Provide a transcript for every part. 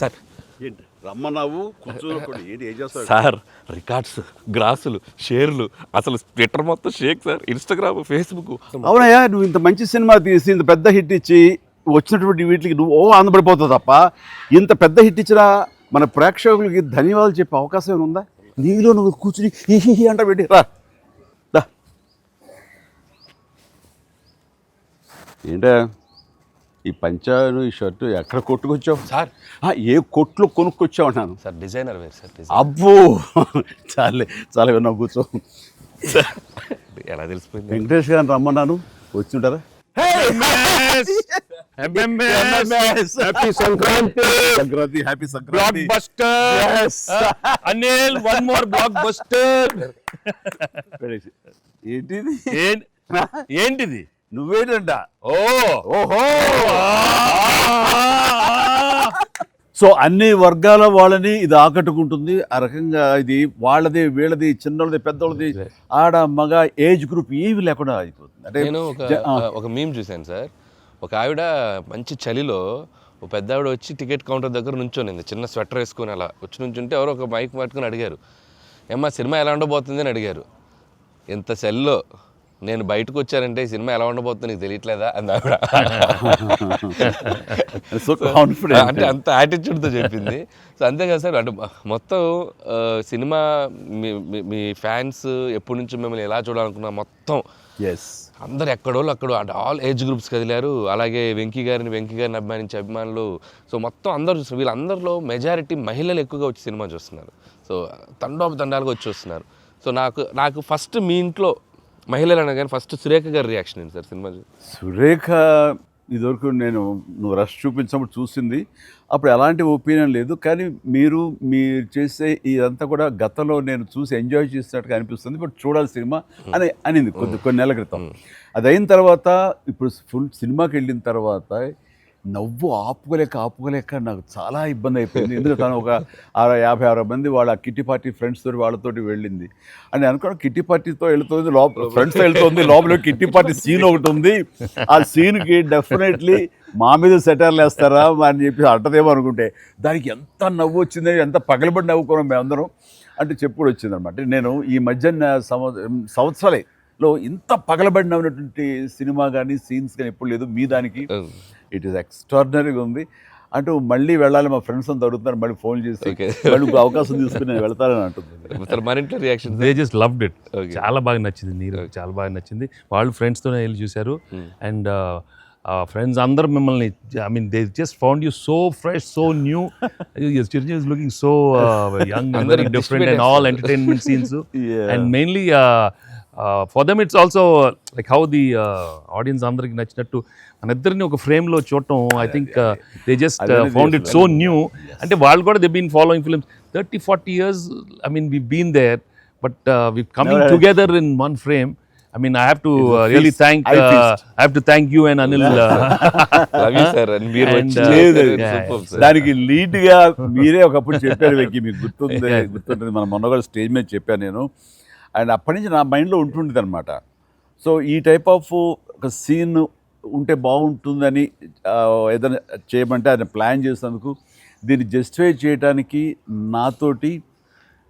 Sir ఏంటి రమ్మన్నావు కూర్చోకుండా ఏంటి ఏం చేస్తావు? సార్ రికార్డ్స్, గ్రాసులు, షేర్లు, అసలు ట్విట్టర్ మొత్తం షేక్ సార్, ఇన్స్టాగ్రామ్, ఫేస్బుక్. అవునయ్యా, నువ్వు ఇంత మంచి సినిమా తీసి ఇంత పెద్ద హిట్ ఇచ్చి వచ్చినటువంటి వీటికి నువ్వు ఆనందపడిపోతావు తప్ప ఇంత పెద్ద హిట్ ఇచ్చినా మన ప్రేక్షకులకి ధన్యవాదాలు చెప్పే అవకాశం ఏమైనా ఉందా? నీలో నువ్వు కూర్చుని హీ అంట పెట్టి రా. ఏంటా ఈ పంచాను ఈ షర్టు ఎక్కడ కొట్టుకొచ్చావు సార్ ఏ కొట్లు కొనుక్కొచ్చావు అంటాను సార్, డిజైనర్ వేర్ సార్. అబ్బో చాలే చాలా విన్నావు, కూర్చో. ఎలా తెలిసిపోయింది? వెంకటేష్ గారిని రమ్మన్నాను, వచ్చి ఉంటారా? Happy Sankranti. Sankranti, happy Sankranti. Anil, one more block buster. ఏంటిది? ఏంటిది? నువ్వేంటంట? ఓహో. సో అన్ని వర్గాల వాళ్ళని ఇది ఆకట్టుకుంటుంది. ఆ రకంగా ఇది వాళ్ళది, వీళ్ళది, చిన్నోళ్ళది, పెద్దోళ్ళది, ఆడ మగ ఏజ్ గ్రూప్ ఏవి లేకుండా అయిపోతుంది. అంటే నేను ఒక మీమ్ చూశాను సార్. ఒక ఆవిడ మంచి చలిలో ఒక పెద్ద ఆవిడ వచ్చి టికెట్ కౌంటర్ దగ్గర నుంచోనింది, చిన్న స్వెటర్ వేసుకొని అలా వచ్చి నుంచుంటే ఎవరో ఒక మైక్ పట్టుకుని అడిగారు, ఏమ్మా సినిమా ఎలా ఉండబోతుంది అని అడిగారు. ఎంత చలిలో నేను బయటకు వచ్చానంటే ఈ సినిమా ఎలా ఉండబోతుందో నీకు తెలియట్లేదా అంది ఆవిడ. అంటే అంత యాటిట్యూడ్తో చెప్పింది. సో అంతేకాదు సార్, అంటే మొత్తం సినిమా మీ ఫ్యాన్స్ ఎప్పటి నుంచి మిమ్మల్ని ఎలా చూడాలనుకున్నా మొత్తం అందరు ఎక్కడోళ్ళు అక్కడ అంటే ఆల్ ఏజ్ గ్రూప్స్ కదిలారు. అలాగే వెంకీ గారిని అభిమానించే అభిమానులు, సో మొత్తం అందరూ చూస్తున్నారు. వీళ్ళందరిలో మెజారిటీ మహిళలు ఎక్కువగా వచ్చి సినిమా చూస్తున్నారు. సో తండాలుగా వచ్చి చూస్తున్నారు. సో నాకు ఫస్ట్ మీ ఇంట్లో మహిళలు అనగానే ఫస్ట్ సురేఖ గారి రియాక్షన్ ఏంటి సార్ సినిమా? సురేఖ ఇదివరకు నువ్వు రష్ చూపించినప్పుడు చూసింది, అప్పుడు ఎలాంటి ఒపీనియన్ లేదు. కానీ మీరు చేసే ఇదంతా కూడా గతంలో నేను చూసి ఎంజాయ్ చేసినట్టుగా అనిపిస్తుంది, బట్ చూడాలి సినిమా అనింది కొన్ని నెలల క్రితం. అది అయిన తర్వాత ఇప్పుడు ఫుల్ సినిమాకి వెళ్ళిన తర్వాత నవ్వు ఆపుకోలేక నాకు చాలా ఇబ్బంది అయిపోయింది. ఎందుకంటే తను ఒక 50-60 మంది వాళ్ళ కిట్టి పార్టీ ఫ్రెండ్స్ తోటి వాళ్ళతోటి వెళ్ళింది. అని అనుకోవడం కిట్టి పార్టీతో వెళుతుంది, ఫ్రెండ్స్తో వెళ్తుంది, లోపల కిట్టి పార్టీ సీన్ ఒకటి ఉంది. ఆ సీన్కి డెఫినెట్లీ మా మీద సెటర్లు వేస్తారా అని చెప్పి అంటదేమో అనుకుంటే దానికి ఎంత నవ్వు వచ్చింది, ఎంత పగలబడి నవ్వుకోవడం మేమందరం అంటే చెప్పుడు వచ్చిందనమాట. నేను ఈ మధ్య సంవత్సరాలలో ఇంత పగలబడి నవ్వినటువంటి సినిమా కానీ సీన్స్ కానీ ఎప్పుడు లేదు. మీ దానికి ఇట్ ఈస్ ఎక్స్ట్రాడినరీగా ఉంది. అంటూ మళ్ళీ వెళ్ళాలి, మా ఫ్రెండ్స్ అంతా అడుగుతున్నారు, మళ్ళీ ఫోన్ చేసి మళ్ళీ అవకాశం తీసుకుని నేను వెళ్తానని అంటుంది. They just loved it. చాలా బాగా నచ్చింది, నీరు చాలా బాగా నచ్చింది. వాళ్ళు ఫ్రెండ్స్తోనే వెళ్ళి చూశారు. అండ్ ఫ్రెండ్స్ అందరూ మిమ్మల్ని, I mean they just found you so fresh, so new. Chiranjeevi is looking so young and very different and all entertainment scenes. And mainly for them it's also like how the audience అందరికి నచ్చినట్టు మన ఇద్దరిని ఒక ఫ్రేమ్లో చూడటం. I think they just found it so new. అంటే వాళ్ళు కూడా they been following films 30-40 years. I mean we've been there, but we've coming together in one frame. I mean I have to really thank you and Anil. Love you sir. And మీరు దానికి lead గా మీరే ఒకప్పుడు చెప్పారు వెంకీ, మీకు గుర్తుంటుంది మన మొన్న కూడా స్టేజ్ మీద చెప్పాను నేను. అండ్ అప్పటి నుంచి నా మైండ్లో ఉంటుండేది అనమాట. సో ఈ టైప్ ఆఫ్ ఒక సీన్ ఉంటే బాగుంటుందని ఏదైనా చేయమంటే ఆయన ప్లాన్ చేసినందుకు, దీన్ని జస్టిఫై చేయడానికి నాతోటి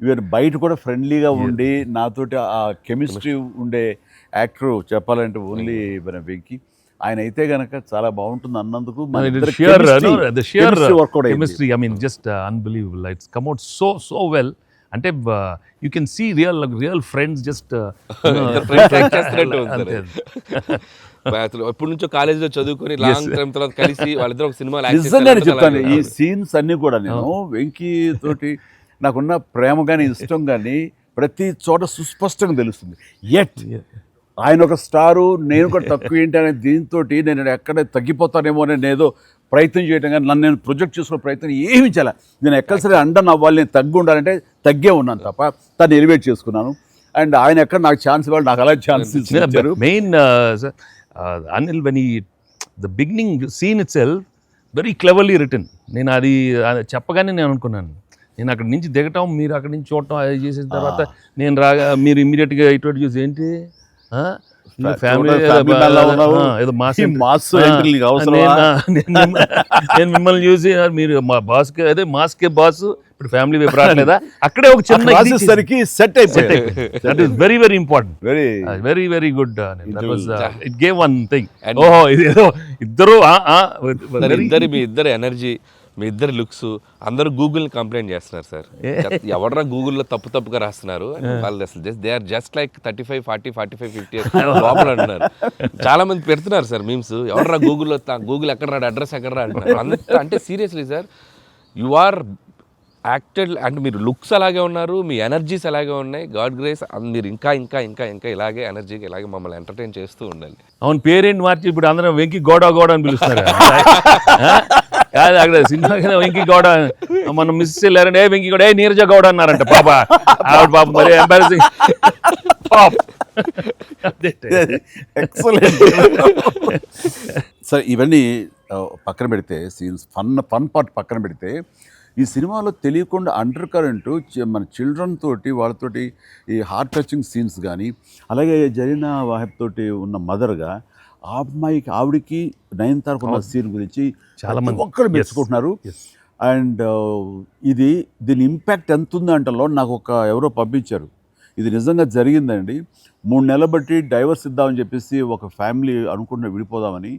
ఈవెన్ బయట కూడా ఫ్రెండ్లీగా ఉండి నాతోటి ఆ కెమిస్ట్రీ ఉండే యాక్టర్ చెప్పాలంటే ఓన్లీ మన వెంకీ. ఆయన అయితే గనక చాలా బాగుంటుంది అన్నందుకు chemistry, I mean just unbelievable. It's come out so well. అంటే you can see real friends just ఎప్పటి నుంచో కాలేజీలో చదువుకొని లాంగ్ టైం తర్వాత కలిసి వాళ్ళిద్దరు ఒక సినిమా. నిజంగానే చెప్తాను, ఈ సీన్స్ అన్ని కూడా నేను వెంకీ తోటి నాకున్న ప్రేమ కానీ ఇష్టం కానీ ప్రతి చోట సుస్పష్టంగా తెలుస్తుంది. ఎట్ ఆయన ఒక స్టారు, నేను కూడా తక్కువ ఏంటి అనే దీంతో నేను ఎక్కడ తగ్గిపోతానేమో అని నేను ఏదో ప్రయత్నం చేయటం కానీ నన్ను నేను ప్రొజెక్ట్ చేసుకునే ప్రయత్నం ఏమి చేయాలి. నేను ఎక్కడ సరే అండను అవ్వాలి, నేను తగ్గి ఉండాలంటే తగ్గే ఉన్నాను తప్ప తను ఎలివేట్ చేసుకున్నాను. అండ్ ఆయన ఎక్కడ నాకు ఛాన్స్ ఇవ్వాలి, నాకు అలా ఛాన్స్ ఇచ్చారు. Main Anil when the beginning scene it self very cleverly return. నేను అది చెప్పగానే నేను అనుకున్నాను, నేను అక్కడి నుంచి దిగటం, మీరు అక్కడి నుంచి చూడటం, అది చేసిన తర్వాత నేను రాగా మీరు ఇమ్మీడియట్గా ఇటువంటి చూసి ఏంటి ఫ్యామిలీ family man లా ఉన్నావు. ఏదో మాస్ ఈ mass entry నీకు అవసరమా? నేను మిమ్మల్ని చూసి మీరు మా బాస్ కి అదే మాస్ కే బాస్ ఇప్పుడు ఫ్యామిలీ వైపు రావట్లేదా అక్కడే ఒక చిన్న రాసేసరికి సెట్ అయిపోయింది. That is very very important, very very very good. It gave one thing. ఓహో ఇది ఏదో ఇద్దరు మీ ఇద్దరు ఎనర్జీ, మీ ఇద్దరు లుక్స్, అందరూ గూగుల్ కంప్లైంట్ చేస్తున్నారు సార్. ఎవడరా గూగుల్లో తప్పుగా రాస్తున్నారు వాళ్ళు, అసలు దే ఆర్ జస్ట్ లైక్ 35, 40, 45, 50 లోపల అంటున్నారు. చాలా మంది పెడుతున్నారు సార్ మీమ్స్, ఎవడరా గూగుల్లో గూగుల్ ఎక్కడ రాడు, అడ్రస్ ఎక్కడ రా అంటున్నారు. అంత అంటే seriously sir, you are acted అంటే మీరు లుక్స్ అలాగే ఉన్నారు, మీ ఎనర్జీస్ అలాగే ఉన్నాయి. గాడ్ గ్రేస్, మీరు ఇంకా ఇంకా ఇంకా ఇంకా ఇలాగే ఎనర్జీకి ఇలాగే మమ్మల్ని ఎంటర్టైన్ చేస్తూ ఉండాలి. అవును, పేరేంటి మార్చి ఇప్పుడు అందరం వెంకి గౌడ అని పిలుస్తారు. కాదు అక్కడ సినిమా వెంకి గౌడ, మనం మిస్ వెళ్ళారంటే వెంకి గౌడ, నీరజ గౌడ అన్నారంట. పాప ఆవిడ పాప మరి ఎంబారసింగ్. ఎక్సలెంట్. సరే, ఇవన్నీ పక్కన పెడితే, సీన్స్ ఫన్ పార్ట్ పక్కన పెడితే, ఈ సినిమాలో తెలియకుండా అండర్ కరెంట్ మన చిల్డ్రన్ తోటి వాళ్ళతోటి ఈ హార్ట్ టచింగ్ సీన్స్ కానీ, అలాగే జరీనా వాహిబ్ తోటి ఉన్న మదర్గా ఆ అమ్మాయికి ఆవిడికి నయనతారకు ఉన్న సీన్ గురించి చాలా మంది ఒక్కరు మెచ్చుకుంటున్నారు. అండ్ దీని ఇంపాక్ట్ ఎంత ఉంది అంటలో నాకు ఎవరో పంపించారు, ఇది నిజంగా జరిగిందండి. 3 నెలల బట్టి డైవర్స్ ఇద్దామని చెప్పేసి ఒక ఫ్యామిలీ అనుకుంటున్న విడిపోదామని,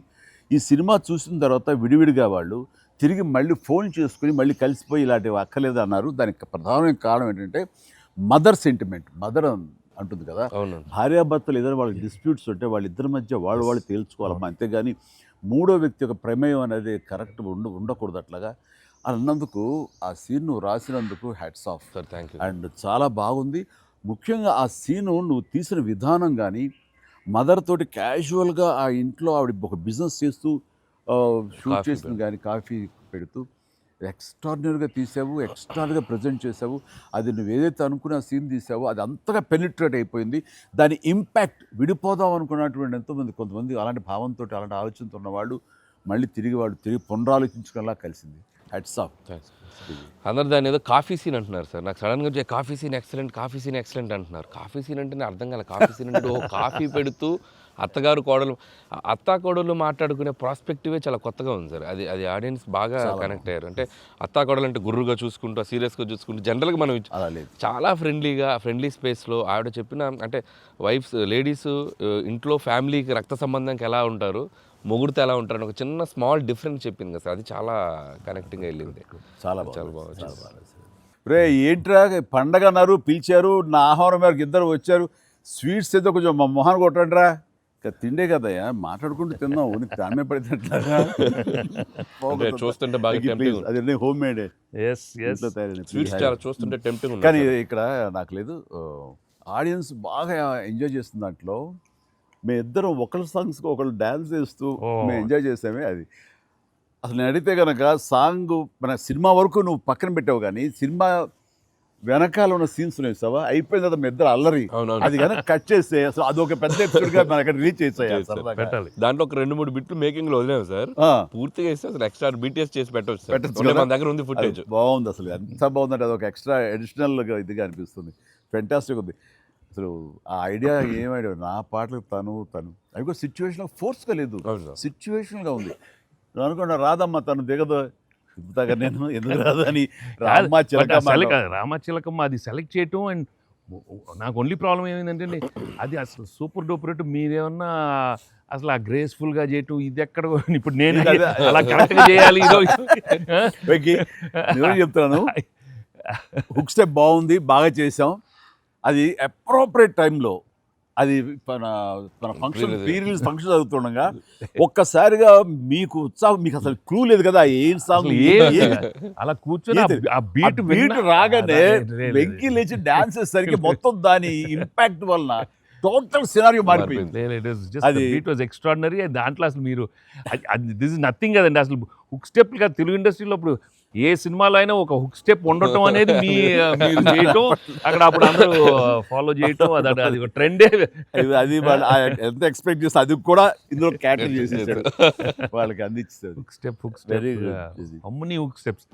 ఈ సినిమా చూసిన తర్వాత విడివిడిగా వాళ్ళు తిరిగి మళ్ళీ ఫోన్ చేసుకుని మళ్ళీ కలిసిపోయి ఇలాంటివి అక్కర్లేదు అన్నారు. దానికి ప్రధానమైన కారణం ఏంటంటే మదర్ సెంటిమెంట్. మదర్ అంటుంది కదా, భార్యాభర్తలు ఏదైనా వాళ్ళకి డిస్ప్యూట్స్ ఉంటే వాళ్ళిద్దరి మధ్య వాళ్ళు తేల్చుకోవాలమ్మా, అంతేగాని మూడో వ్యక్తి యొక్క ప్రమేయం అనేది కరెక్ట్ ఉండకూడదు. అట్లాగా అన్నందుకు ఆ సీన్ నువ్వు రాసినందుకు hats off sir, thank you. And చాలా బాగుంది. ముఖ్యంగా ఆ సీను నువ్వు తీసిన విధానం కానీ, మదర్ తోటి క్యాజువల్గా ఆ ఇంట్లో ఆవిడ ఒక బిజినెస్ చేస్తూ షూట్ చేసింది కానీ, కాఫీ పెడుతూ ఎక్స్ట్రాడినరీగా తీసావు, ఎక్స్ట్రాడినరీగా ప్రజెంట్ చేసావు. అది నువ్వు ఏదైతే అనుకున్న సీన్ తీసావో అది అంతగా పెనిట్రేట్ అయిపోయింది. దాని ఇంపాక్ట్ విడిపోదాం అనుకున్నటువంటి ఎంతోమంది, కొంతమంది అలాంటి భావంతో అలాంటి ఆలోచనతో ఉన్నవాళ్ళు మళ్ళీ తిరిగి పునరాలోచించుకునేలా కలిసింది. Hats off. అందరు దాన్ని ఏదో కాఫీ సీన్ అంటున్నారు సార్. నాకు సడన్గా వచ్చే కాఫీ సీన్ ఎక్సలెంట్ అంటున్నారు. కాఫీ సీన్ అంటే అర్థం కాలే. కాఫీ సీన్ అంటే కాఫీ పెడుతూ అత్తా కోడలు మాట్లాడుకునే ప్రాస్పెక్టివే చాలా కొత్తగా ఉంది సార్. అది ఆడియన్స్ బాగా కనెక్ట్ అయ్యారు. అంటే అత్తా కోడలు అంటే గుర్రుగా చూసుకుంటూ, సీరియస్గా చూసుకుంటూ, జనరల్గా మనం చాలా ఫ్రెండ్లీ స్పేస్లో ఆవిడ చెప్పిన, అంటే లేడీస్ ఇంట్లో ఫ్యామిలీకి రక్త సంబంధానికి ఎలా ఉంటారు, మొగుడితో ఎలా ఉంటారని ఒక చిన్న స్మాల్ డిఫరెన్స్ చెప్పింది కదా సార్. అది చాలా కనెక్టింగ్గా వెళ్ళింది. చాలా బాగుంది. రే ఏంట్రా పండగ అన్నారు, పిలిచారు, నా ఆహ్వానం మేరకు ఇద్దరు వచ్చారు, స్వీట్స్ ఏదో కొంచెం మా మొహాన్ని కొట్టండిరా. తిండే కదయ్యా, మాట్లాడుకుంటూ తిన్నాం, దాన్నే పడితేట్లాగా చూస్తుంటే బాగా అదే హోమ్ మేడ్ చూస్తుంటే టెంప్టింగ్. కానీ ఇక్కడ నాకు లేదు, ఆడియన్స్ బాగా ఎంజాయ్ చేస్తున్న దాంట్లో మేము ఇద్దరం ఒకళ్ళ సాంగ్స్కి ఒకళ్ళు డ్యాన్స్ చేస్తూ మేము ఎంజాయ్ చేసామే. అది అసలు నేను అడిగితే కనుక సాంగ్ మన సినిమా వరకు నువ్వు పక్కన పెట్టావు, కానీ సినిమా వెనకాల ఉన్న సీన్స్ వేసావా, అయిపోయిన తర్వాత మీ ఇద్దరు అల్లరి, అది కనుక కట్ చేస్తే అసలు అదొక పెద్ద ఎపిసోడ్గా మన అక్కడ రీచ్ చేసాయి. దాంట్లో ఒక 2-3 బిట్లు మేకింగ్ లో వదిలేము సార్. పూర్తిగా వేస్తే అసలు ఎక్స్ట్రా బీటీఎస్ చేసి పెట్టచ్చు. మన దగ్గర ఉంది ఫుటేజ్. బాగుంది, అసలు ఎంత బాగుందంటే అదొక ఎక్స్ట్రా అడిషనల్గా ఇదిగా అనిపిస్తుంది. ఫెంటాస్టిక్ ఉంది అసలు. ఆ ఐడియా ఏం ఐడియా, నా పాటలు తను అవి కూడా సిచ్యువేషన్ ఫోర్స్గా లేదు, సిచ్యువేషన్గా ఉంది. నువ్వు అనుకున్నా రాదమ్మా తను దిగదు, చెప్తాగా నేను ఎందుకు రాదు అని. రామచిలకమ్మ అది సెలెక్ట్ చేయటం. అండ్ నాకు ఓన్లీ ప్రాబ్లం ఏమైందంటే అది అసలు సూపర్ డూపర్ రేటు. మీరేమన్నా అసలు ఆ గ్రేస్ఫుల్గా చేయటం, ఇది ఎక్కడ ఇప్పుడు నేను అలా కరెక్ట్గా చేయాలి. నేను చెప్తాను, హుక్ స్టెప్ బాగుంది, బాగా చేసాం. అది అప్రోప్రియేట్ టైంలో, అది మన ఫంక్షన్ రీరిలీజ్ ఫంక్షన్ జరుగుతుండగా ఒక్కసారిగా మీకు ఉత్సాహం, మీకు అసలు క్లూ లేదు కదా ఏం సాంగ్, అలా కూర్చొని ఆ బీట్ రాగానే వెంకీ లేచి డాన్స్ చేసేసరికి మొత్తం దాని ఇంపాక్ట్ వలన టోటల్ సినారియో మారిపోయింది. అది ఇట్ వాజ్ ఎక్స్ట్రాడినరీ. దాంట్లో అసలు మీరు దిస్ ఇస్ నథింగ్ కదండి. అసలు హుక్ స్టెప్ కదా తెలుగు ఇండస్ట్రీలో ఇప్పుడు ఏ సినిమాలో అయినా ఒక హుక్ స్టెప్ ఉండటం అనేది మీరు చేయటం, అక్కడ అప్పుడు అందరూ ఫాలో చేయటం, అది ఒక ట్రెండే. అది వాళ్ళు ఎంత ఎక్స్పెక్ట్ చేస్తే అది కూడా ఇందులో క్యాటర్ చేసేసాడు, వాళ్ళకి అందించాడు. Hook step Very good. అమ్మని హుక్ స్టెప్స్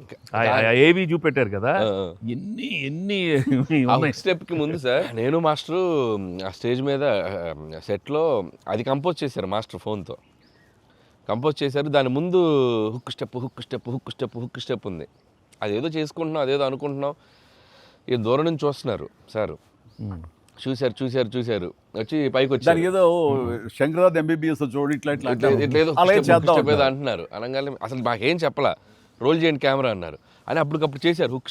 ఏవి చూపెట్టారు కదా, ఎన్ని స్టెప్ కి ముందు సార్ నేను మాస్టరు ఆ స్టేజ్ మీద సెట్లో అది కంపోజ్ చేశారు మాస్టర్ ఫోన్తో కంపోజ్ చేశారు. దాని ముందు hook step hook step hook step hook step ఉంది. అదేదో చేసుకుంటున్నాం, అదేదో అనుకుంటున్నాం. ఈ దూరం నుంచి చూస్తున్నారు సార్, చూశారు వచ్చి పైకి వచ్చి దానికి ఏదో శంకరాద్ ఎంబీబీఎస్ చూడు ఇట్లా ఇట్లా ఇట్లేదో అలాగే చేద్దాం ఏదో అంటున్నారు. అనగానే అసలు మాకేం చెప్పలా, రోల్ చేయండి కెమెరా అన్నారు. అని అప్పటికప్పుడు చేశారు హుక్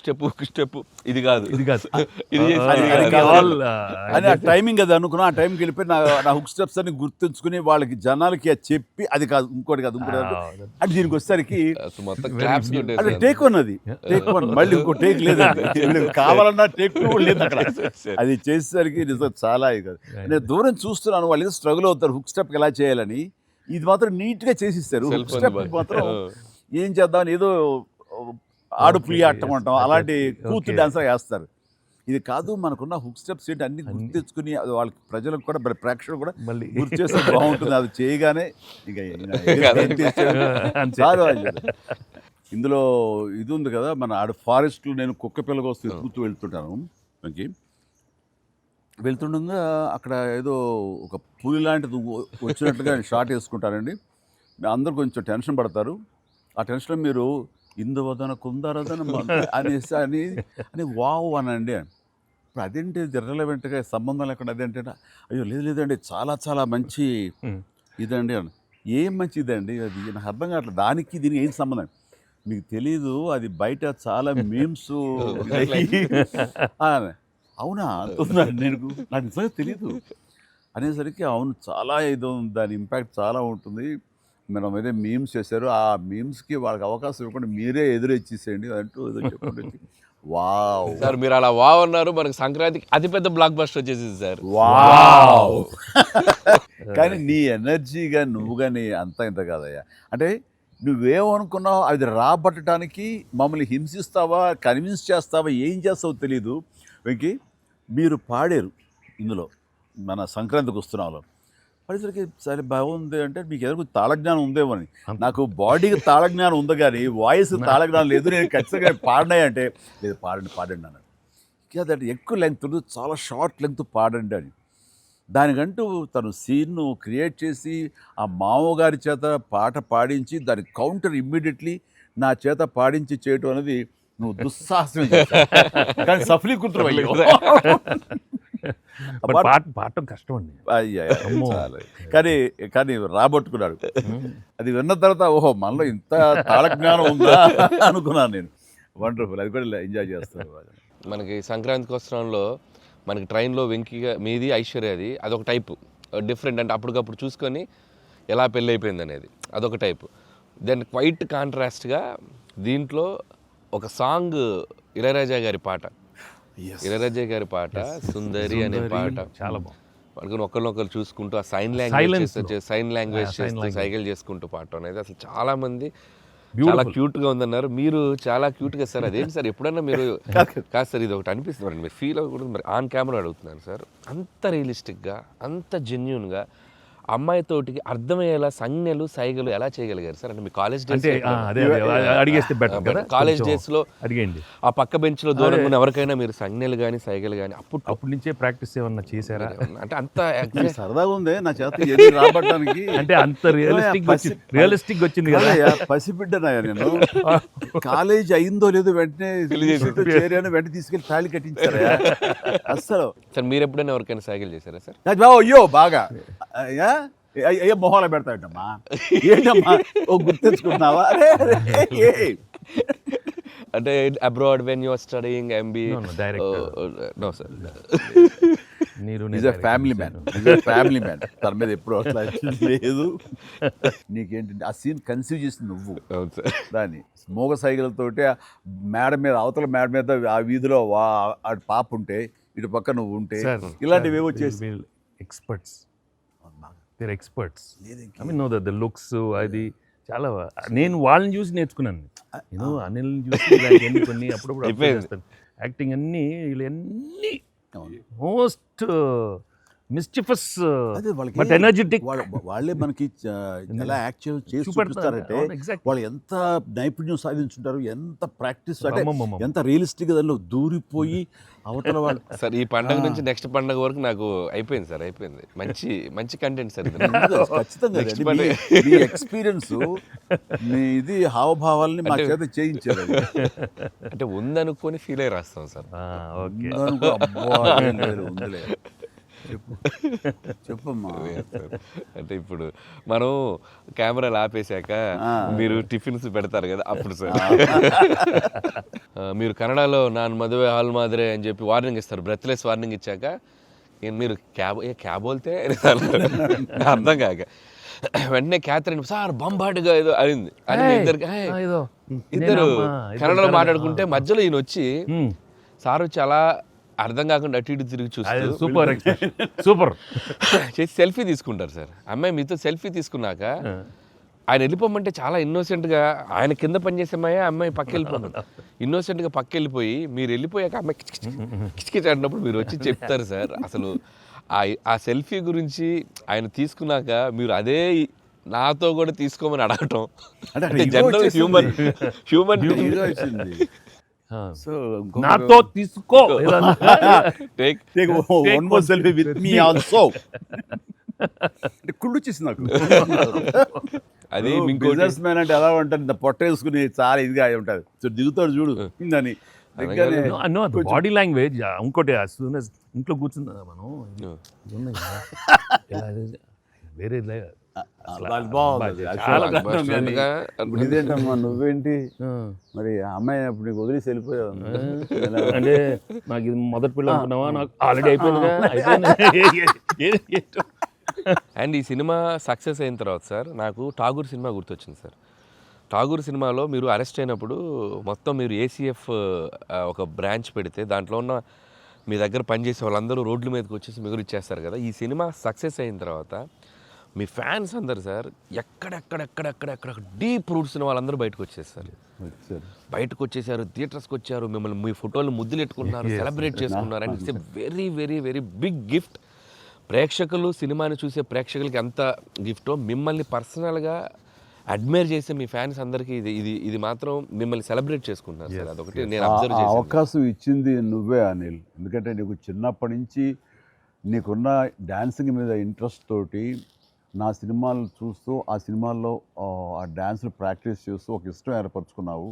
స్టెప్ ఇది కాదు ఇది కాదు ఇది అని ఆ టైమింగ్ అది అనుకున్నా. ఆ టైంకి వెళ్ళిపోయి నా హుక్ స్టెప్స్ అని గుర్తుంచుకుని వాళ్ళకి జనాలకి అది చెప్పి అది కాదు ఇంకోటి కాదు అంటే దీనికి వచ్చేసరికి మొత్తం క్లాప్స్ అది టేక్ వన్, అది టేక్ వన్, మళ్ళీ ఇంకో టేక్ లేదు, కావాలన్నా టేక్ టూ లేదు అక్కడ. అది చేసేసరికి నిజం చాలా ఇది కాదు. నేను దూరం చూస్తున్నాను, వాళ్ళు ఏదో స్ట్రగుల్ అవుతారు హుక్ స్టెప్ ఎలా చేయాలని. ఇది మాత్రం నీట్గా చేసిస్తారు. హుక్ స్టెప్ మాత్రం ఏం చేద్దామని ఏదో ఆడుపులి ఆటమంటాం అలాంటి కూతు డాన్సర్ వేస్తారు. ఇది కాదు, మనకున్న హుక్ స్టెప్స్ ఏంటి అన్ని గుర్తు తెచ్చుకుని అది వాళ్ళకి ప్రజలకు కూడా ప్రేక్షకులు కూడా మళ్ళీ గుర్తు చేస్తే బాగుంటుంది. అది చేయగానే ఇక ఇందులో ఇది ఉంది కదా, మన ఆడ ఫారెస్ట్లో నేను కుక్క పిల్లగా వస్తే కూతూ వెళ్తుంటాను. మనకి వెళ్తుండగా అక్కడ ఏదో ఒక పులి లాంటిది వచ్చినట్టుగా షార్ట్ వేసుకుంటానండి. అందరూ కొంచెం టెన్షన్ పడతారు. ఆ టెన్షన్లో మీరు ఇందువదన కుందరదన అనేసి అని వావ్ అనండి. ఇప్పుడు అదేంటి ఇర్రెలవెంట్గా సంబంధం లేకుండా అదేంటే అయ్యో లేదండి చాలా చాలా మంచి ఇదండి అని. ఏం మంచిదండి అది నాకు అర్థం కావట్లేదు. దానికి దీనికి ఏం సంబంధం మీకు తెలీదు. అది బయట చాలా మీమ్స్ అవునా అంటున్నాను నేను, నాకు నిజంగా తెలీదు అనేసరికి అవును చాలా ఇది దాని ఇంపాక్ట్ చాలా ఉంటుంది. మనం ఏదో మీమ్స్ చేశారు, ఆ మీమ్స్కి వాళ్ళకి అవకాశం ఇవ్వకుండా మీరే ఎదురొచ్చేసేయండి అంటూ ఏదో చెప్పండి. వావ్ సార్ మీరు అలా వావ్ అన్నారు, మనకి సంక్రాంతికి అతిపెద్ద బ్లాక్ బస్టర్ వచ్చేసింది సార్. వావ్ కానీ నీ ఎనర్జీగా నువ్వు కానీ అంత ఇంత కాదయ్యా. అంటే నువ్వేమనుకున్నావు అది రాబట్టడానికి మమ్మల్ని హింసిస్తావా కన్విన్స్ చేస్తావా ఏం చేస్తావో తెలీదు. వెంకీ మీరు పాడారు ఇందులో మన సంక్రాంతికి వస్తున్నాలో పరిసరికి సరే బాగుంది అంటే మీకు ఏదో తాళజ్ఞానం ఉందేమో అని. నాకు బాడీకి తాళజ్ఞానం ఉంది కానీ వాయిస్ తాళజ్ఞానం లేదు. నేను ఖచ్చితంగా పాడినాయి అంటే లేదు పాడండి అన్నాడు. కాదంటే ఎక్కువ లెంగ్త్ చాలా షార్ట్ లెంగ్త్ పాడండి అని. దానికంటూ తను సీన్ను క్రియేట్ చేసి ఆ మామగారి చేత పాట పాడించి దాని కౌంటర్ ఇమ్మీడియట్లీ నా చేత పాడించి చేయటం అనేది నువ్వు దుస్సాహసం కానీ సఫలీకృతం పాడటం కష్టం అండి. కానీ రాబట్టుకున్నాడు. అది విన్న తర్వాత ఓహో మనలో ఇంత తాళజ్ఞానం ఉందా అనుకున్నాను నేను. వండర్ఫుల్, అది కూడా ఎంజాయ్ చేస్తాను. మనకి సంక్రాంతికి వస్త్రంలో మనకి ట్రైన్లో వెంకీగా మీది ఐశ్వర్యది అదొక టైపు డిఫరెంట్, అంటే అప్పటికప్పుడు చూసుకొని ఎలా పెళ్ళి అయిపోయింది అనేది అదొక టైపు. దెన్ క్వైట్ కాంట్రాస్ట్గా దీంట్లో ఒక సాంగ్ ఇళయరాజా గారి పాట, ఇళయరాజా గారి పాట సుందరి అనే పాట చాలా బాగుంది. వాళ్ళకి ఒకరినొకరు చూసుకుంటూ ఆ సైన్ లాంగ్వేజ్ చేస్తూ సైకిల్ చేసుకుంటూ పాట అనేది అసలు చాలా మంది చాలా క్యూట్గా ఉందన్నారు. మీరు చాలా క్యూట్గా సార్. అదేంటి సార్ ఎప్పుడన్నా మీరు కాదు సార్ ఇది ఒకటి అనిపిస్తుంది మీరు ఫీల్ అవ్వకూడదు మరి ఆన్ కెమెరా అడుగుతున్నాను సార్. అంత రియలిస్టిక్గా అంత జెన్యూన్గా అమ్మాయితోటికి అర్థమయ్యేలా సంజ్ఞలు సైగలు ఎలా చేయగలిగారు సార్? అంటే మీ కాలేజ్ డేస్ కాలేజ్ డేస్లో అడిగండి ఆ పక్క బెంచ్లో దూరంగా ఉన్న ఎవరికైనా మీరు సంజ్ఞలు కానీ సైగలు కానీ అప్పటి నుంచే ప్రాక్టీస్ ఏమన్నా చేశారా? అంటే అంత సరదాగా ఉంది నా చేత రాబట్టడానికి. అంటే అంత రియలిస్టిక్ వచ్చింది కదా. పసిబిడ్డనాయా నేను. కాలేజ్ అయిందో లేదో వెంటనే చేరాను, వెంటనే తీసుకెళ్ళి తాళి కట్టించారా అస్సలు. సార్ మీరు ఎప్పుడైనా ఎవరికైనా సైకిల్ చేశారా సార్? అయ్యో బాగా ఏ మొహాలు పెడతాడమ్మా ఏంటమ్మా ఓ గుర్తించుకున్నావా? అంటే abroad when you are studying MBA? No sir, family man తన మీద ఎప్పుడు అట్లా లేదు. నీకేంటి ఆ సీన్ కన్సీవ్ చేసింది నువ్వు. దాన్ని మోగ సైకిల్తోటి మేడ మీద అవతల మేడ మీద ఆ వీధిలో ఆ పాప ఉంటే ఇటు పక్క నువ్వు ఉంటే ఇలాంటివి ఏవో చేసి experts. They're experts. I mean, no, the looks, అది చాలా నేను వాళ్ళని చూసి నేర్చుకున్నాను. నేను అనిల్ని చూసి ఇలాంటివన్నీ కొన్ని అప్పుడప్పుడు observe చేస్తాను. యాక్టింగ్ అన్నీ వీళ్ళన్నీ మోస్ట్ మిస్చిఫస్ అదే వాళ్ళకి బట్ ఎనర్జెటిక్ వాళ్ళే మనకి ఎలా యాక్ట్ చేసి చూపిస్తారంటే వాళ్ళు ఎంత నైపుణ్యం సాధించుంటారు, ఎంత ప్రాక్టీస్ అంటే ఎంత రియలిస్టిక్ దానిలో దూరిపోయి అవతల వాళ్ళు. సార్ ఈ పండగ నుంచి నెక్స్ట్ పండగ వరకు నాకు అయిపోయింది సార్, అయిపోయింది. మంచి మంచి కంటెంట్ సార్ ఇది. ఖచ్చితంగా Next అది పండగ. మీ ఎక్స్పీరియన్స్ మీ ఇది హావభావాలని మా చేత చేయించారు. అది. అంటే ఉందనుకొని ఫీల్ అయ్యి రాస్తాం సార్. ఓకే. ఉందనుకో, అబ్బా, ఏం లేదు, ఉందిలే. చెప్పు చెప్పమ్మా. అంటే ఇప్పుడు మనం కెమెరాలు ఆపేశాక మీరు టిఫిన్స్ పెడతారు కదా అప్పుడు సార్. మీరు కన్నడలో నాన్ మదువే హాల్ మాదిరే అని చెప్పి వార్నింగ్ ఇస్తారు, బ్రెత్లెస్ వార్నింగ్ ఇచ్చాక మీరు క్యాబ్ బోల్తే అర్థం కాక వెంటనే క్యాథరిన్ సార్ బంబాటుగా ఏదో అయింది అని ఇద్దరు కన్నడలో మాట్లాడుకుంటే మధ్యలో ఈయన వచ్చి సార్ వచ్చి అలా అర్థం కాకుండా అటు ఇటు తిరిగి చూస్తారు, సూపర్ సూపర్ చేసి సెల్ఫీ తీసుకుంటారు సార్. అమ్మాయి మీతో సెల్ఫీ తీసుకున్నాక ఆయన వెళ్ళిపోమంటే చాలా ఇన్నోసెంట్గా, ఆయన కింద పనిచేసే అమ్మాయి పక్క వెళ్ళిపోమంట ఇన్నోసెంట్గా పక్క వెళ్ళిపోయి మీరు వెళ్ళిపోయాక అమ్మాయి కిచకిచ అంటున్నప్పుడు మీరు వచ్చి చెప్తారు సార్. అసలు ఆ సెల్ఫీ గురించి ఆయన తీసుకున్నాక మీరు అదే నాతో కూడా తీసుకోమని అడగటం అంటే జనరల్ హ్యూమన్ సో నాతో తీసుకో take one more selfie with me also. కుళ్ళు వచ్చేసి నాకు. అది బిజినెస్ మ్యాన్ అంటే ఎలా ఉంటుంది, ఇంత పొట్ట వేసుకుని చాలా ఇదిగా ఉంటుంది. సో దిగుతాడు చూడు అని బాడీ లాంగ్వేజ్. ఇంకోటి ఇంట్లో కూర్చున్నా మనం వేరే ఇదేంటమ్మా నువ్వేంటి మరి అమ్మాయి అప్పుడు నీకు వదిలేసి వెళ్ళిపోయావు అంటే నాకు ఇది మొదటి పిల్ల అనుకున్నావా, నాకు ఆల్రెడీ అయిపోయింది. అండ్ ఈ సినిమా సక్సెస్ అయిన తర్వాత సార్ నాకు ఠాగూర్ సినిమా గుర్తొచ్చింది సార్. ఠాగూర్ సినిమాలో మీరు అరెస్ట్ అయినప్పుడు మొత్తం మీరు ఏసీఎఫ్ ఒక బ్రాంచ్ పెడితే దాంట్లో ఉన్న మీ దగ్గర పనిచేసే వాళ్ళందరూ రోడ్ల మీదకి వచ్చేసి మిగులు ఇచ్చేస్తారు కదా. ఈ సినిమా సక్సెస్ అయిన తర్వాత మీ ఫ్యాన్స్ అందరు సార్ ఎక్కడెక్కడెక్కడెక్కడెక్కడ డీప్ రూట్స్ వాళ్ళందరూ బయటకు వచ్చేసారు, బయటకు వచ్చేసారు, థియేటర్స్కి వచ్చారు, మిమ్మల్ని మీ ఫోటోలు ముద్దులు ఎట్టుకున్నారు, సెలబ్రేట్ చేసుకున్నారు. And it's a very very very big gift. ప్రేక్షకులు సినిమాని చూసే ప్రేక్షకులకి ఎంత గిఫ్టో మిమ్మల్ని పర్సనల్గా అడ్మైర్ చేసే మీ ఫ్యాన్స్ అందరికీ ఇది ఇది ఇది మాత్రం మిమ్మల్ని సెలబ్రేట్ చేసుకుంటున్నారు సార్. అదొకటి నేను అబ్జర్వ్ చేశాను. అవకాశం ఇచ్చింది నువ్వే అనిల్. ఎందుకంటే నీకు చిన్నప్పటి నుంచి నీకున్న డ్యాన్సింగ్ మీద ఇంట్రెస్ట్ తోటి నా సినిమాలు చూస్తూ ఆ సినిమాల్లో ఆ డ్యాన్స్లు ప్రాక్టీస్ చేస్తూ ఒక ఇష్టం ఏర్పరచుకున్నావు.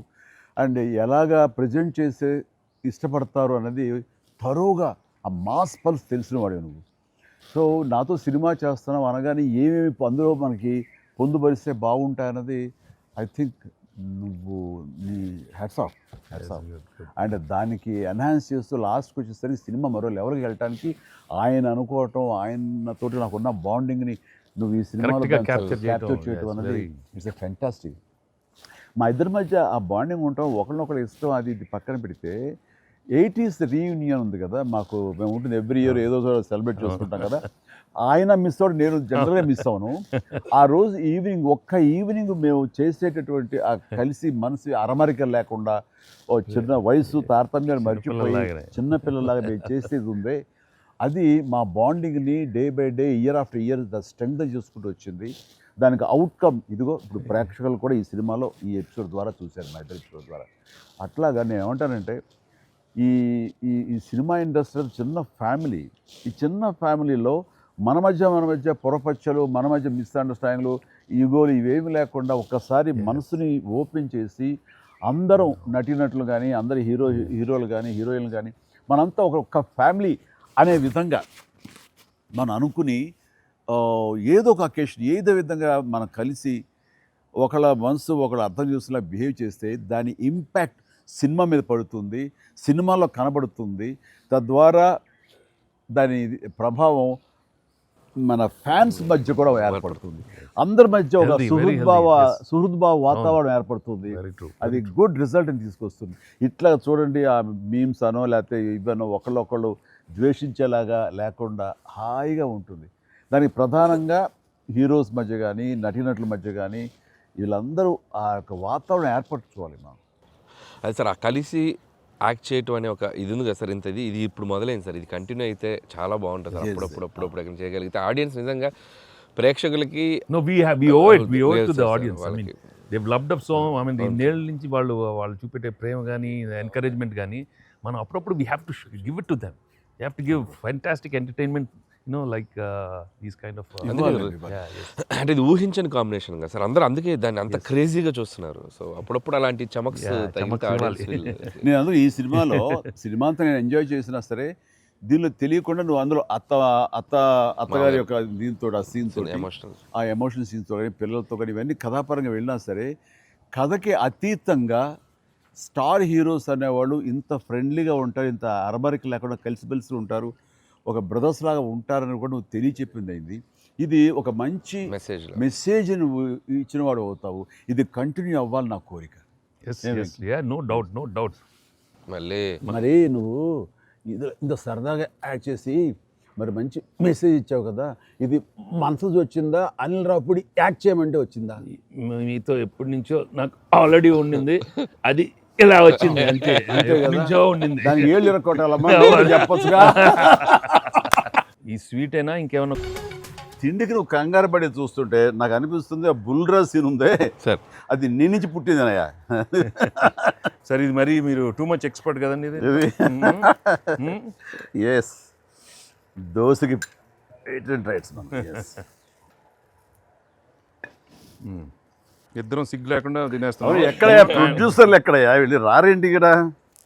అండ్ ఎలాగా ప్రజెంట్ చేసే ఇష్టపడతారు అనేది తరోగా ఆ మాస్ పల్స్ తెలిసిన వాడే నువ్వు. సో నాతో సినిమా చేస్తున్నావు అనగానే ఏమేమి అందులో మనకి పొందుపరిస్తే బాగుంటాయన్నది ఐ థింక్ నువ్వు నీ హ్యాట్స్ ఆఫ్. అండ్ దానికి ఎన్హాన్స్ చేస్తూ లాస్ట్కి వచ్చేసరికి సినిమా మరో లెవెల్కి వెళ్ళటానికి ఆయన అనుకోవటం, ఆయనతోటి నాకున్న బాండింగ్ని నువ్వు ఈ సినిమాలో క్యాప్చర్ చేయటం అనేది ఇట్స్ ఎ ఫెంటాస్టిక్. మా ఇద్దరి మధ్య ఆ బాండింగ్ ఉండటం, ఒకరినొకరు ఇష్టం, అది ఇది పక్కన పెడితే 80s రీయూనియన్ ఉంది కదా మాకు, మేము ఉంటుంది ఎవ్రీ ఇయర్ ఏదో సెలబ్రేట్ చేసుకుంటాం కదా. ఆయన మిస్ అవుట్, నేను జనరల్గా మిస్ అవును. ఆ రోజు ఈవినింగ్ ఒక్క ఈవినింగ్ మేము చేసేటటువంటి ఆ కలిసి మనసు అరమరికలు లేకుండా ఓ చిన్న వయసు తారతమ్యాలు మర్చిపోయి చిన్నపిల్లలాగా మేము చేసేది ఉందే, అది మా బాండింగ్ని day by day year after year the strength చేసుకుంటూ వచ్చింది. దానికి అవుట్కమ్ ఇదిగో ఇప్పుడు ప్రేక్షకులు కూడా ఈ సినిమాలో ఈ ఎపిసోడ్ ద్వారా చూశారు, మా ఇద్దరు ఎపిసోడ్ ద్వారా. అట్లాగా నేను ఏమంటానంటే ఈ ఈ సినిమా ఇండస్ట్రీ చిన్న ఫ్యామిలీ. ఈ చిన్న ఫ్యామిలీలో మన మధ్య పొరపచ్చలు, మన మధ్య మిస్అండర్స్టాండింగ్లు, ఈగోలు ఇవేమి లేకుండా ఒక్కసారి మనసుని ఓపెన్ చేసి అందరం నటినట్లు కానీ, అందరు హీరోలు కానీ హీరోయిన్లు కానీ మనంతా ఒక ఫ్యామిలీ అనే విధంగా మనం అనుకుని ఏదో ఒక అకేషన్ ఏదో విధంగా మనం కలిసి ఒకళ్ళ మనసు ఒకళ్ళ అర్థం చేసుకులా బిహేవ్ చేస్తే దాని ఇంపాక్ట్ సినిమా మీద పడుతుంది, సినిమాలో కనబడుతుంది. తద్వారా దాని ప్రభావం మన ఫ్యాన్స్ మధ్య కూడా ఏర్పడుతుంది, అందరి మధ్య ఒక సుహృద్భావ వాతావరణం ఏర్పడుతుంది. అది గుడ్ రిజల్ట్ని తీసుకొస్తుంది. ఇట్లా చూడండి, ఆ మీమ్స్ అనో లేకపోతే ఇవన్నో ఒకళ్ళొకళ్ళు ద్వేషించేలాగా లేకుండా హాయిగా ఉంటుంది. దానికి ప్రధానంగా హీరోస్ మధ్య కానీ నటీనటుల మధ్య కానీ వీళ్ళందరూ ఆ యొక్క వాతావరణం ఏర్పరచుకోవాలి మనం. అది సార్ ఆ కలిసి యాక్ట్ చేయటం అనే ఒక ఇది ఉంది కదా సార్, ఇది ఇప్పుడు మొదలైంది సార్. ఇది కంటిన్యూ అయితే చాలా బాగుంటుంది సార్. అప్పుడప్పుడు ఎక్కడ చేయగలిగితే ఆడియన్స్ నిజంగా ప్రేక్షకులకి No, we owe it to the audience. I mean, they've loved up so. I mean, ఇన్నేళ్ళ నుంచి వాళ్ళు చూపెట్టే ప్రేమ కానీ ఎంకరేజ్మెంట్ కానీ మనం అప్పుడప్పుడు we have to give it to them. You have to give fantastic entertainment, like these kind of. అంటే ఇది ఊహించని combination కదా సార్, అందరూ అందుకే దాన్ని అంత క్రేజీగా చూస్తున్నారు. సో అప్పుడప్పుడు అలాంటి చమక్స్ నేను అందులో ఈ సినిమాలో సినిమా అంతా నేను ఎంజాయ్ చేసినా సరే, దీనిలో తెలియకుండా నువ్వు అందులో అత్తగారి యొక్క దీంతో ఆ సీన్తో ఆ ఎమోషనల్ సీన్స్తో కానీ పిల్లలతో కానీ ఇవన్నీ కథాపరంగా వెళ్ళినా సరే, కథకి అతీతంగా స్టార్ హీరోస్ అనేవాళ్ళు ఇంత ఫ్రెండ్లీగా ఉంటారు, ఇంత అరబరికి లేకుండా కలిసిమెలిసి ఉంటారు, ఒక బ్రదర్స్ లాగా ఉంటారని కూడా నువ్వు తెలియచెప్పింది అయింది. ఇది ఒక మంచి మెసేజ్ నువ్వు ఇచ్చిన వాడు అవుతావు. ఇది కంటిన్యూ అవ్వాలి నా కోరిక. No doubt. మరి నువ్వు ఇంత సరదాగా యాక్ట్ చేసి మరి మంచి మెసేజ్ ఇచ్చావు కదా, ఇది మనసు వచ్చిందా, అనిల్ రావుపూడి యాక్ట్ చేయమంటే వచ్చిందా? మీతో ఎప్పటి నుంచో నాకు ఆల్రెడీ ఉండింది, అది ఇలా వచ్చింది అంతే. నుంచో ఉండింది, దానికి ఏళ్ళు ఇరక్కొట్టాలమ్మా చెప్పొచ్చుగా. ఈ స్వీట్ అయినా ఇంకేమన్నా తిండికి నువ్వు కంగారు పడి చూస్తుంటే నాకు అనిపిస్తుంది ఆ బుల్రా సీన్ ఉందే సార్, అది నీ నుంచి పుట్టిందనయ్యా. సరే, ఇది మరి మీరు టూ మచ్ ఎక్స్పర్ట్ కదండి ఇది. ఎస్, దోశకి పేటెంట్ రైట్స్. ఇద్దరం సిగ్గు లేకుండా తినేస్తాం. ఎక్కడయ్యా ప్రొడ్యూసర్లు, ఎక్కడయ్యా వెళ్ళి రారేంటి ఇక్కడ?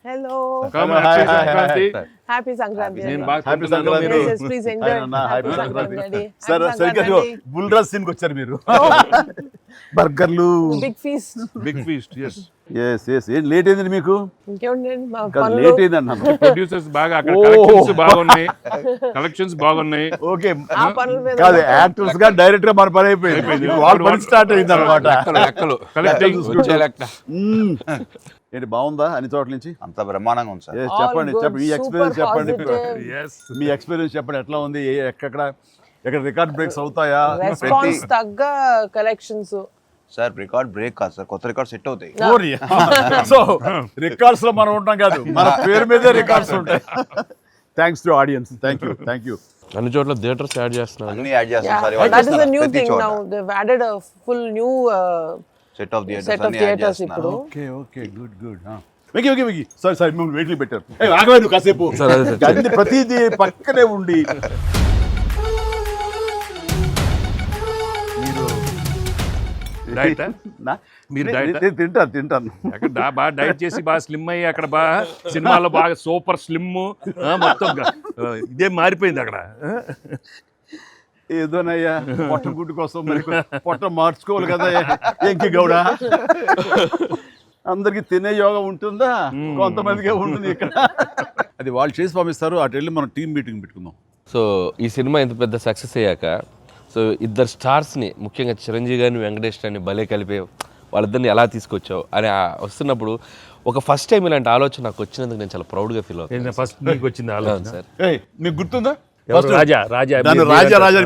Hello. Happy Sankranti. Happy Sankranti. Yes, please enjoy. Happy Sankranti. Sir, సరిగ్గా బుల్రాజ్ సీన్కి వచ్చారు మీరు. బర్గర్లు, బిగ్ ఫీస్ట్. ఎస్. ఏం లేట్ అయింది మీకు? ఇంకేముందండి, లేట్ అయింది అన్నాను. ప్రొడ్యూసర్స్ బాగా అక్కడ కలెక్షన్స్ బాగున్నాయి. ఓకే, కాదు యాక్టర్స్ గా డైరెక్ట్ గా మన పని అయిపోయింది. వాళ్ళ పని స్టార్ట్ అయింది అనమాట. ఏంటి బాగుందా అన్ని చోట్ల నుంచి? అంత బ్రహ్మాండంగా ఉంది సార్. చెప్పండి మీ ఎక్స్పీరియన్స్ చెప్పండి. మీ ఎక్స్పీరియన్స్ చెప్పండి, ఎట్లా ఉంది? ఎక్కడ రికార్డ్ బ్రేక్స్ అవుతాయా? రెస్పాన్స్ తగ్గ కలెక్షన్స్ సార్. రికార్డ్ బ్రేక్ కాదు సార్, కొత్త రికార్డ్ సెట్ అవుతాయి. సో రికార్డ్స్ లో మనం ఉంటాం కాదు, మన పేరు మీదే రికార్డ్స్ ఉంటాయి. Thanks to audience. Thank you. అన్ని చోట్ల థియేటర్స్ యాడ్ చేస్తున్నారు, అన్ని యాడ్ చేస్తాం sir. That is a new thing now. They've added a full new set of theatres ఇప్పుడు. Okay, good. వెకి సారీ మిమ్మల్ని వెయిట్లు పెట్టారు. ఆగవే నువ్వు కాసేపు. అన్ని ప్రతిదీ పక్కనే ఉండి తింటాను. అక్కడ బాగా డైట్ చేసి బాగా స్లిమ్ అయ్యి అక్కడ బాగా సినిమాలో బాగా సూపర్ స్లిమ్ మొత్తం ఇదే మారిపోయింది అక్కడ. ఏదోనయ్యా, పొట్ట గుడ్డు కోసం మరి పొట్ట మార్చుకోవాలి కదా ఎంకి గౌడ. అందరికి తినే యోగం ఉంటుందా? కొంతమందికే ఉంటుంది ఇక్కడ. అది వాళ్ళు చేసి పంపిస్తారు, అటు వెళ్ళి మనం టీం మీటింగ్ పెట్టుకుందాం. సో ఈ సినిమా ఇంత పెద్ద సక్సెస్ అయ్యాక, సో ఇద్దరు స్టార్స్ని, ముఖ్యంగా చిరంజీవి గారిని వెంకటేష్ గారిని భలే కలిపే వాళ్ళిద్దరిని ఎలా తీసుకొచ్చావు అని వస్తున్నప్పుడు ఒక ఫస్ట్ టైం ఇలాంటి ఆలోచన నాకు వచ్చినందుకు నేను చాలా ప్రౌడ్గా ఫీల్ అవుతాను. ఫస్ట్ నీకు వచ్చింది ఆలోచన సార్. మీకు గుర్తుందా? రాజా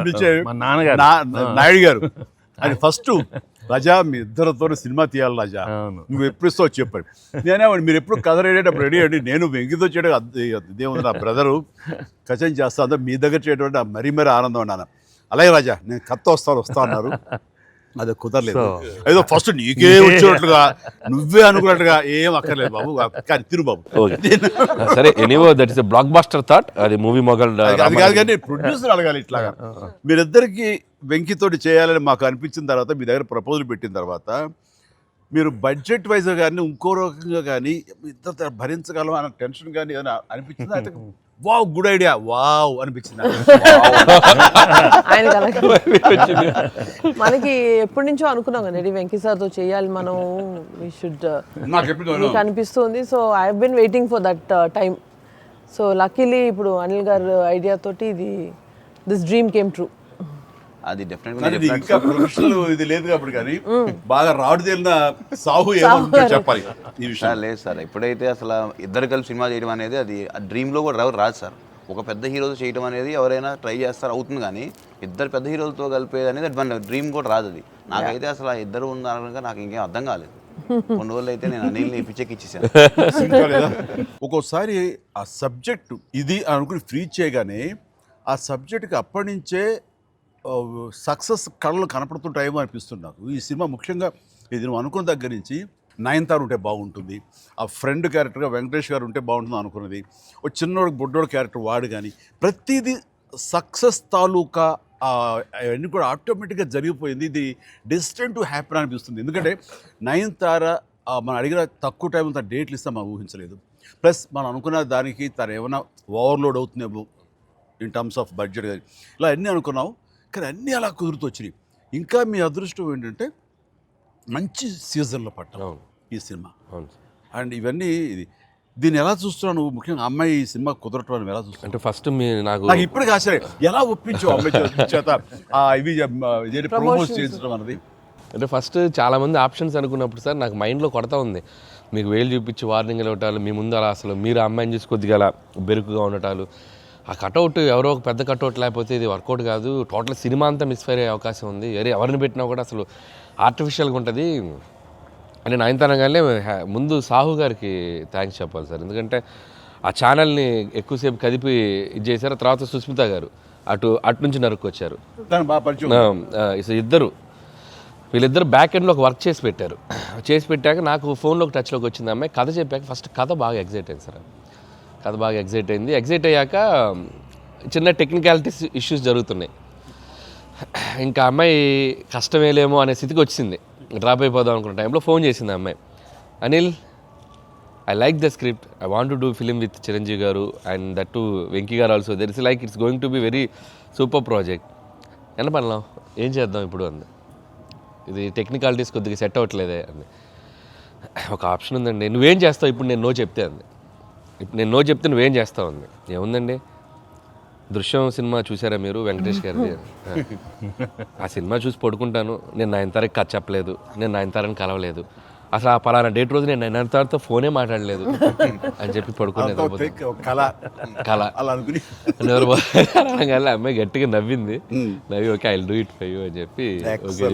పిలిచే నాయుడు గారు అది ఫస్ట్. రాజా మీ ఇద్దరితో సినిమా తీయాలి రాజా, నువ్వు ఎప్పుడు ఇస్తావు చెప్పాడు. నేనేమండి మీరు ఎప్పుడు కథ రెడేటప్పుడు రెడీ అండి, నేను వెంకితో చేయడం ఇదేముంది, నా బ్రదరు కచం చేస్తా, అంతా మీ దగ్గర చేయడం మరీ ఆనందం అన్నాను. అలాగే రాజా నేను కథ వస్తా అన్నారు. అది కుదరలేదు. ఏదో ఫస్ట్ నీకే వచ్చినట్లుగా నువ్వే అనుకున్నట్టుగా ఏం అక్కర్లేదు బాబు, కానీ తిరు బాబు. సరే, anyhow that is a blockbuster thought. అది మూవీ మొగల్ అది కాదు, కానీ ప్రొడ్యూసర్ అడగాలి ఇట్లాగా. మీరిద్దరికి వెంకితోటి చేయాలని మాకు అనిపించిన తర్వాత, మీ దగ్గర ప్రపోజల్ పెట్టిన తర్వాత, మీరు బడ్జెట్ వైజ్గా కానీ ఇంకో రకంగా కానీ ఇద్దరు భరించగలం అన్న టెన్షన్ కానీ ఏదైనా అనిపించిందా? అయితే వావ్ గుడ్ ఐడియా వావ్ అనిపించింది. మనకి ఎప్పటి నుంచో అనుకున్నాం కదా వెంకీ సార్తో చేయాలి మనం, వి షుడ్, నాకు అనిపిస్తుంది. So I have been waiting for that time. So luckily ఇప్పుడు అనిల్ గారు ఐడియా తోటి దిస్ డ్రీమ్ కేమ్ ట్రూ. అది డెఫినెట్గా ఇంకా ప్రొఫెషనల్ ఇది లేదు కాబట్టి, కానీ బాగా రాడు తేలిన సాహు ఏమో చెప్పాలి ఈ విషయం. లేదు సార్, ఎప్పుడైతే అసలు ఇద్దరు కలిసి సినిమా చేయడం అనేది అది డ్రీమ్ లో కూడా రాదు సార్. ఒక పెద్ద హీరోతో చేయడం అనేది ఎవరైనా ట్రై చేస్తారు అవుతుంది, కానీ ఇద్దరు పెద్ద హీరోలతో కలిపేది అనేది మన డ్రీమ్ కూడా రాదు. అది నాకైతే అసలు ఆ ఇద్దరు ఉన్నారనగా నాకు ఇంకేం అర్థం కాలేదు. కొన్ని రోజులు అయితే నేను అనిల్ని పిచ్చెక్కిచ్చేసాను. ఒక్కోసారి ఆ సబ్జెక్టు ఇది అనుకుని ఫ్రీ చేయగానే ఆ సబ్జెక్ట్కి అప్పటి నుంచే సక్సెస్ కళలు కనపడుతుంటాయేమో అనిపిస్తుంది నాకు. ఈ సినిమా ముఖ్యంగా ఇది నువ్వు అనుకున్న దగ్గర నుంచి నయనతార ఉంటే బాగుంటుంది, ఆ ఫ్రెండ్ క్యారెక్టర్గా వెంకటేష్ గారు ఉంటే బాగుంటుంది అనుకున్నది, ఒక చిన్నోడు బొడ్డోడు క్యారెక్టర్ వాడు, కానీ ప్రతిదీ సక్సెస్ తాలూకా అవన్నీ కూడా ఆటోమేటిక్గా జరిగిపోయింది. ఇది డెస్టిన్ టు హ్యాపీ అనిపిస్తుంది. ఎందుకంటే నయనతార మనం అడిగిన తక్కువ టైం అంత డేట్లు ఇస్తాం మనం ఊహించలేదు. ప్లస్ మనం అనుకున్న దానికి తను ఏమైనా ఓవర్లోడ్ అవుతుందేమో ఇన్ టర్మ్స్ ఆఫ్ బడ్జెట్ కానీ ఇలా అన్నీ అనుకున్నాం, కానీ అన్నీ అలా కుదురుతూ వచ్చినాయి. ఇంకా మీ అదృష్టం ఏంటంటే మంచి సీజన్లో పట్టాం ఈ సినిమా. అండ్ ఇవన్నీ దీన్ని ఎలా చూస్తున్నావు నువ్వు? ముఖ్యంగా అమ్మాయి ఈ సినిమా కుదరటం అని ఎలా చూస్తున్నావు? అంటే ఫస్ట్ నాకు ఇప్పటికీ ఆశ్చర్యం, ఎలా ఒప్పించావు అమ్మాయి చేత ఇవి ప్రమోట్ చేయించడం అన్నది? అంటే ఫస్ట్ చాలామంది ఆప్షన్స్ అనుకున్నప్పుడు సార్ నాకు మైండ్లో కొడతా ఉంది, మీకు వేలు చూపించి వార్నింగ్ ఇవ్వటాలు, మీ ముందు అలా అసలు మీరు అమ్మాయిని చూసి కొద్దిగా అలా బెరుకుగా ఉండటాలు, ఆ కటౌట్ ఎవరో ఒక పెద్ద కటౌట్ లేకపోతే ఇది వర్కౌట్ కాదు, టోటల్ సినిమా అంతా మిస్ఫైర్ అయ్యే అవకాశం ఉంది, ఎవరిని పెట్టినా కూడా అసలు ఆర్టిఫిషియల్గా ఉంటుంది అని నయనతారగానే ముందు సాహు గారికి థ్యాంక్స్ చెప్పాలి సార్. ఎందుకంటే ఆ ఛానల్ని ఎక్కువసేపు కదిపి ఇది చేశారు. తర్వాత సుస్మిత గారు అటు నుంచి నరుక్కొచ్చారు. వీళ్ళిద్దరు బ్యాక్ ఎండ్లో ఒక వర్క్ చేసి పెట్టారు. చేసి పెట్టాక నాకు ఫోన్లోకి టచ్లోకి వచ్చింది అమ్మాయి. కథ చెప్పాక ఫస్ట్ కథ బాగా ఎగ్జైట్ అయింది సార్. కథ బాగా ఎగ్జైట్ అయింది. ఎగ్జైట్ అయ్యాక చిన్న టెక్నికాలిటీస్ ఇష్యూస్ జరుగుతున్నాయి. ఇంకా అమ్మాయి కష్టమేలేమో అనే స్థితికి వచ్చింది. డ్రాప్ అయిపోదాం అనుకున్న టైంలో ఫోన్ చేసింది అమ్మాయి, Anil I like the script, I want to do film with Chiranjeevi గారు అండ్ దట్ టు వెంకీ గారు also, there is like it's going to be very super project. ఎంత పడలాం, ఏం చేద్దాం ఇప్పుడు అంది. ఇది టెక్నికాలిటీస్ కొద్దిగా సెట్ అవ్వట్లేదే అంది. ఒక ఆప్షన్ ఉందండి, నువ్వేం చేస్తావు ఇప్పుడు నేను నో చెప్తే అంది. ఇప్పుడు నేను నో చెప్తే నువ్వేం చేస్తావు అంది. ఏముందండి, దృశ్యం సినిమా చూసారా మీరు వెంకటేష్ గారిది? ఆ సినిమా చూసి పడుకుంటాను, నేను నయనతారకి కథ చెప్పలేదు, నేను నయనతారని కలవలేదు, అసలు ఆ పలానా డేట్ రోజు నేను నయనతారతో ఫోనే మాట్లాడలేదు అని చెప్పి పడుకునేది. అనగానే అమ్మాయి గట్టిగా నవ్వింది. నవ్వి okay I will do it for you అని చెప్పి ఓకే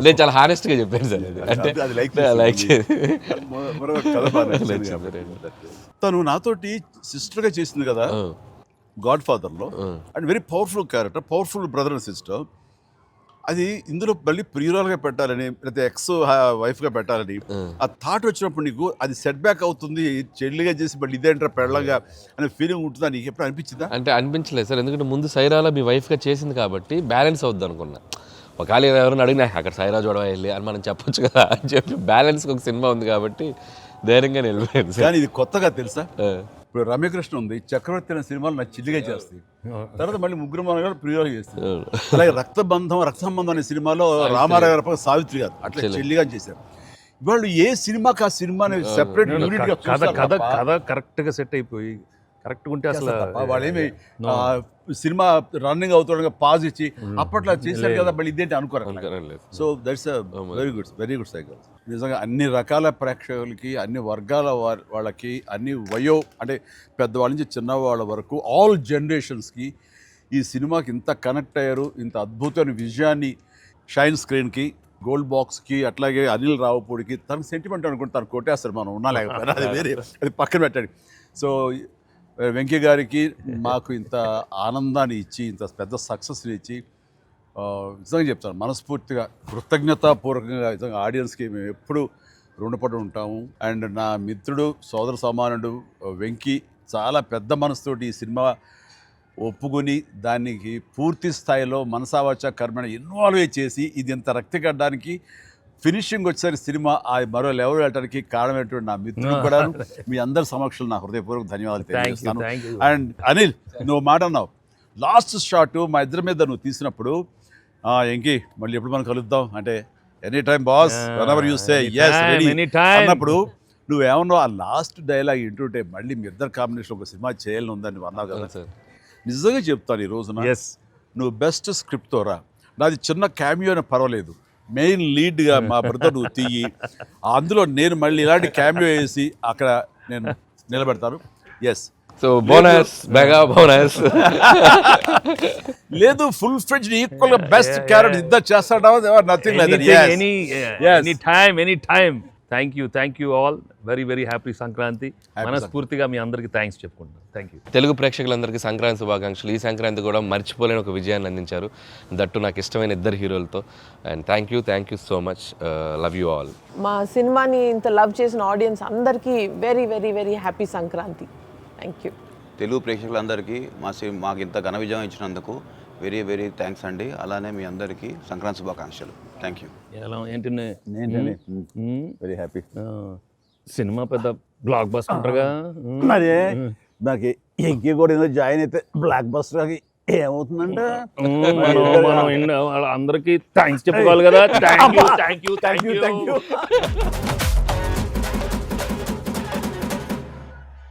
నేను చాలా హానెస్ట్గా చెప్పాను సార్. అంటే లైక్ తను నాతోటి సిస్టర్గా చేసింది కదా గాడ్ ఫాదర్లో, and very powerful character, powerful brother and sister. అది ఇందులో మళ్ళీ ప్రియురాలుగా పెట్టాలని లేదా ఎక్స్ వైఫ్గా పెట్టాలని ఆ థాట్ వచ్చినప్పుడు నీకు అది సెట్ బ్యాక్ అవుతుంది, చెల్లిగా చేసి మళ్ళీ ఇదేంటారా పెళ్ళగా అనే ఫీలింగ్ ఉంటుందా నీకు ఎప్పుడు అనిపించిందా? అంటే అనిపించలేదు సార్, ఎందుకంటే ముందు సైరాలో మీ వైఫ్గా చేసింది కాబట్టి బ్యాలెన్స్ అవుద్ది అనుకున్నా. ఒకవేళ ఎవరైనా అడిగినా అక్కడ సైరా చూడవా వెళ్ళి అని మనం చెప్పొచ్చు కదా అని చెప్పి బ్యాలెన్స్కి ఒక సినిమా ఉంది కాబట్టి ధైర్యంగా వెళ్ళిపోయాను సార్. కానీ ఇది కొత్తగా తెలుసా, ఇప్పుడు రమ్యకృష్ణ ఉంది, చక్రవర్తి అనే సినిమాలు నాకు చిల్లిగా చేస్తాయి, తర్వాత మళ్ళీ ముగ్గురు మన గారు ప్రియులు చేస్తారు. అలాగే రక్త సంబంధం అనే సినిమాలో రామారావు గారు సావిత్రి గారు అట్లా చెల్లిగా చేశారు. వాళ్ళు ఏ సినిమాకి ఆ సినిమాని సెపరేట్ కథ కరెక్ట్గా సెట్ అయిపోయి కరెక్ట్గా ఉంటే అసలు వాళ్ళేమి సినిమా రన్నింగ్ అవుతుండగా పాజ్ ఇచ్చి అప్పట్లో చేశారు కదా మళ్ళీ ఇదేంటి అనుకోరు. So that's very good cycle. నిజంగా అన్ని రకాల ప్రేక్షకులకి, అన్ని వర్గాల వాళ్ళకి, అన్ని అంటే పెద్దవాళ్ళ నుంచి చిన్నవాళ్ళ వరకు ఆల్ జనరేషన్స్కి ఈ సినిమాకి ఇంత కనెక్ట్ అయ్యారు. ఇంత అద్భుతమైన విజయాన్ని షైన్ స్క్రీన్కి, గోల్డ్ బాక్స్కి, అట్లాగే అనిల్ రావుపూడికి తనకు సెంటిమెంట్ అనుకుంటే తను కొట్టేస్తారు, మనం ఉన్నా లేకపోయినా అది వేరే, అది పక్కన పెట్టండి. సో వెంకీ గారికి మాకు ఇంత ఆనందాన్ని ఇచ్చి, ఇంత పెద్ద సక్సెస్ని ఇచ్చి నిజంగా చెప్తాను మనస్ఫూర్తిగా కృతజ్ఞతాపూర్వకంగా నిజంగా ఆడియన్స్కి మేము ఎప్పుడు రుణపడి ఉంటాము. అండ్ నా మిత్రుడు, సోదర సమానుడు వెంకీ చాలా పెద్ద మనసుతోటి ఈ సినిమా ఒప్పుకొని దానికి పూర్తి స్థాయిలో మనసావాచ కర్మణ ఇన్వాల్వ్ చేసి ఇది ఇంత రక్తి కట్టడానికి, ఫినిషింగ్ వచ్చేసరి సినిమా ఆ మరో లెవెల్ వెళ్ళడానికి కారణమైనటువంటి నా మిత్రుడు కూడా మీ అందరి సమక్షంలో నా హృదయపూర్వక ధన్యవాదాలు తెలియజేస్తాను. అండ్ అనిల్, నువ్వు మాట అన్నావు లాస్ట్ షాట్ మా ఇద్దరి మీద నువ్వు తీసినప్పుడు, ఎంకి మళ్ళీ ఎప్పుడు మనం కలుద్దాం అంటే any time boss whenever you say yes ready అన్నప్పుడు నువ్వేమన్నావు, ఆ లాస్ట్ డైలాగ్ వింటుంటే మళ్ళీ మీ ఇద్దరు కాంబినేషన్ ఒక సినిమా చేయాలని ఉందని నువ్వు అన్నావు కదా సార్. నిజంగా చెప్తాను ఈ రోజున నువ్వు బెస్ట్ స్క్రిప్ట్తో రా, నాది చిన్న క్యామియో అని పర్వాలేదు, మెయిన్ లీడ్గా మా బ్రదర్ నువ్వు తీయి, అందులో నేను మళ్ళీ ఇలాంటి క్యామియో వేసి అక్కడ నేను నిలబెడతాను. Yes, so bonus mega bonus. లేదు, ఫుల్ ఫ్రెండ్స్ ఈక్వల్ గా బెస్ట్ క్యారెట్ ఇద్దరు చేస్తాడా? Nothing like that. Any time. Thank you all. Very happy Sankranti. మనస్ఫూర్తిగా మీ అందరికి థ్యాంక్స్ చెప్పుకుంటాను. Thank you. తెలుగు ప్రేక్షకులందరికీ సంక్రాంతి శుభాకాంక్షలు. ఈ సంక్రాంతి కూడా మర్చిపోలేని ఒక విజయాన్ని అందించారు, దట్టు నాకు ఇష్టమైన ఇద్దరు హీరోలతో. And thank you so much. Love you all. మా సినిమాని ఇంత లవ్ చేసిన ఆడియన్స్ అందరికీ very happy Sankranti. Thank you. Telugu ప్రేక్షకులందరికీ మాకు ఇంత ఘన విజయం ఇచ్చినందుకు వెరీ థ్యాంక్స్ అండి. అలానే మీ అందరికీ సంక్రాంతి శుభాకాంక్షలు. Thank you. ఎలా ఏంటి వెరీ హ్యాపీ. సినిమా పెద్ద బ్లాక్ బస్టర్గా మరి నాకు ఎంకి కూడా ఏదో జాయిన్ అయితే బ్లాక్ బస్టర్ ఏమవుతుందంటే మనం అందరికి థ్యాంక్స్ చెప్పుకోవాలి కదా. Thank you.